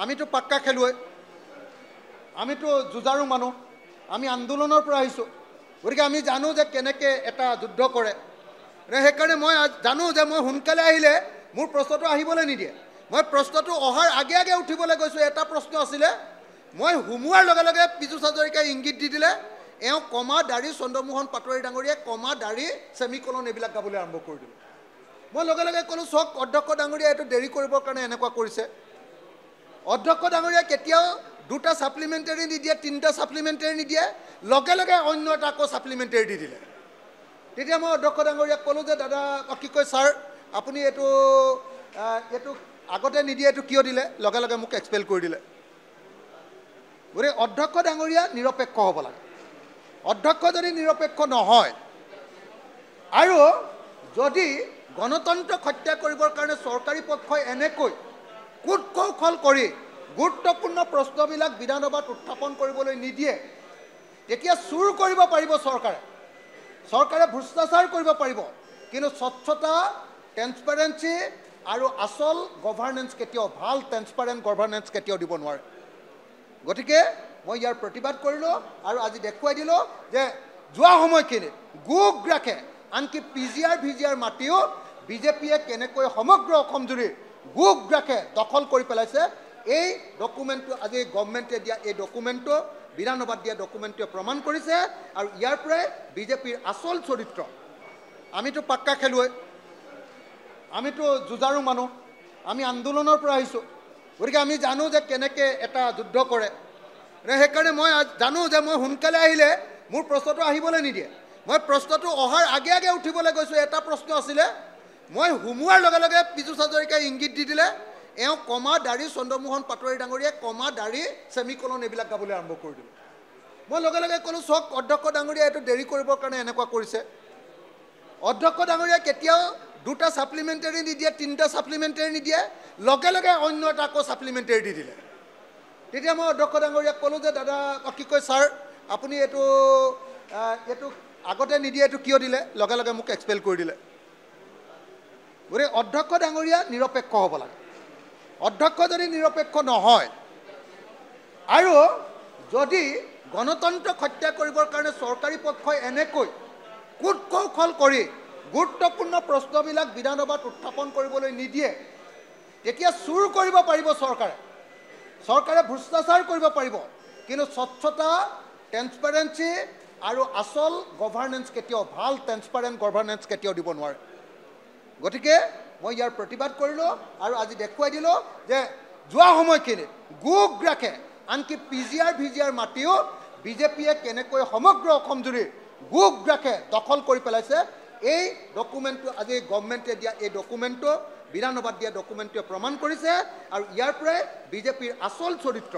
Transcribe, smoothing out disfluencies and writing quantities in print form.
আমিতো পাক্কা খেলুৱৈ, আমিতো যুঁজাৰু মানুহ, আমি আন্দোলনৰ পৰা আহিছোঁ। গতিকে আমি জানো যে কেনেকৈ এটা যুদ্ধ কৰে। সেইকাৰণে মই জানো যে মই সোনকালে আহিলে মোৰ প্ৰশ্নটো আহিবলৈ নিদিয়ে। মই প্ৰশ্নটো অহাৰ আগে আগে উঠিবলৈ গৈছোঁ। এটা প্ৰশ্ন আছিলে, মই সোমোৱাৰ লগে লগে পীযুষ হাজৰিকাই ইংগিত দি দিলে, এওঁ কমা দাঢ়ি চন্দ্ৰমোহন পাটোৱাৰী ডাঙৰীয়াই কমা দাঢ়ি ছেমিকলন এইবিলাক গাবলৈ আৰম্ভ কৰি দিলোঁ। মই লগে লগে ক'লোঁ, চক অধ্যক্ষ ডাঙৰীয়া এইটো দেৰি কৰিবৰ কাৰণে এনেকুৱা কৰিছে। অধ্যক্ষ ডাঙৰীয়াই কেতিয়াও দুটা ছাপ্লিমেণ্টাৰী নিদিয়ে, তিনিটা ছাপ্লিমেণ্টাৰী নিদিয়ে, লগে লগে অন্য এটা আকৌ ছাপ্লিমেণ্টাৰী দি দিলে। তেতিয়া মই অধ্যক্ষ ডাঙৰীয়াক ক'লোঁ যে দাদা কি কয় ছাৰ, আপুনি এইটো আগতে নিদিয়ে, এইটো কিয় দিলে? লগে লগে মোক এক্সপেল কৰি দিলে। গতিকে অধ্যক্ষ ডাঙৰীয়া নিৰপেক্ষ হ'ব লাগে। অধ্যক্ষ যদি নিৰপেক্ষ নহয় আৰু যদি গণতন্ত্ৰক হত্যা কৰিবৰ কাৰণে চৰকাৰী পক্ষই এনেকৈ কূট কৌশল কৰি গুৰুত্বপূৰ্ণ প্ৰশ্নবিলাক বিধানসভাত উত্থাপন কৰিবলৈ নিদিয়ে, তেতিয়া চুৰ কৰিব পাৰিব চৰকাৰে, চৰকাৰে ভ্ৰষ্টাচাৰ কৰিব পাৰিব, কিন্তু স্বচ্ছতা, ট্ৰেন্সপাৰেঞ্চি আৰু আচল গভাৰ্নেন্স কেতিয়াও, ভাল ট্ৰেন্সপাৰেণ্ট গভাৰ্নেন্স কেতিয়াও দিব নোৱাৰে। গতিকে মই ইয়াৰ প্ৰতিবাদ কৰিলোঁ আৰু আজি দেখুৱাই দিলোঁ যে যোৱা সময়খিনিত গোগ ৰাখে, আনকি PGR VGR মাটিও বিজেপিয়ে কেনেকৈ সমগ্ৰ অসম জুৰি গোগ ৰাখে দখল কৰি পেলাইছে। এই ডকুমেণ্টটো আজি গভৰ্ণমেণ্টে দিয়া এই ডকুমেণ্টটো, বিধানসভাত দিয়া ডকুমেণ্টটোৱে প্ৰমাণ কৰিছে। আৰু ইয়াৰ পৰাই বিজেপিৰ আচল চৰিত্ৰ, আমিতো পাক্কা খেলুৱৈ, আমিতো যুঁজাৰু মানুহ, আমি আন্দোলনৰ পৰা আহিছোঁ। গতিকে আমি জানো যে কেনেকৈ এটা যুদ্ধ কৰে। সেইকাৰণে মই জানো যে মই সোনকালে আহিলে মোৰ প্ৰশ্নটো আহিবলৈ নিদিয়ে। মই প্ৰশ্নটো অহাৰ আগে আগে উঠিবলৈ গৈছোঁ। এটা প্ৰশ্ন আছিলে, মই সোমোৱাৰ লগে লগে পীযুষ হাজৰিকাই ইংগিত দি দিলে, এওঁ কমা দাঢ়ি চন্দ্ৰমোহন পাটোৱাৰী ডাঙৰীয়াই কমা দাঢ়ি ছেমিকলন এইবিলাক গাবলৈ আৰম্ভ কৰি দিলোঁ। মই লগে লগে ক'লোঁ, চক অধ্যক্ষ ডাঙৰীয়া এইটো দেৰি কৰিবৰ কাৰণে এনেকুৱা কৰিছে। অধ্যক্ষ ডাঙৰীয়াই কেতিয়াও দুটা ছাপ্লিমেণ্টাৰী নিদিয়ে, তিনিটা ছাপ্লিমেণ্টাৰী নিদিয়ে, লগে লগে অন্য এটা আকৌ ছাপ্লিমেণ্টাৰী দি দিলে। তেতিয়া মই অধ্যক্ষ ডাঙৰীয়াক ক'লোঁ যে দাদা কি কয় ছাৰ, আপুনি এইটো আগতে নিদিয়ে, এইটো কিয় দিলে? লগে লগে মোক এক্সপেল কৰি দিলে। গতিকে অধ্যক্ষ ডাঙৰীয়া নিৰপেক্ষ হ'ব লাগে। অধ্যক্ষ যদি নিৰপেক্ষ নহয় আৰু যদি গণতন্ত্ৰক হত্যা কৰিবৰ কাৰণে চৰকাৰী পক্ষই এনেকৈ কূট কৌশল কৰি গুৰুত্বপূৰ্ণ প্ৰশ্নবিলাক বিধানসভাত উত্থাপন কৰিবলৈ নিদিয়ে, তেতিয়া চুৰ কৰিব পাৰিব চৰকাৰে, চৰকাৰে ভ্ৰষ্টাচাৰ কৰিব পাৰিব, কিন্তু স্বচ্ছতা, ট্ৰেন্সপাৰেঞ্চি আৰু আচল গভাৰ্নেন্স কেতিয়াও, ভাল ট্ৰেন্সপাৰেণ্ট গভাৰ্নেন্স কেতিয়াও দিব নোৱাৰে। গতিকে মই ইয়াৰ প্ৰতিবাদ কৰিলোঁ আৰু আজি দেখুৱাই দিলোঁ যে যোৱা সময়খিনিত গোগ ৰাখে, আনকি PGR VGR মাটিও বিজেপিয়ে কেনেকৈ সমগ্ৰ অসম জুৰি গোগ ৰাখে দখল কৰি পেলাইছে। এই ডকুমেণ্টটো আজি গভৰ্ণমেণ্টে দিয়া এই ডকুমেণ্টটো, বিধানসভাত দিয়া ডকুমেণ্টটোৱে প্ৰমাণ কৰিছে। আৰু ইয়াৰ পৰাই বিজেপিৰ আচল চৰিত্ৰ,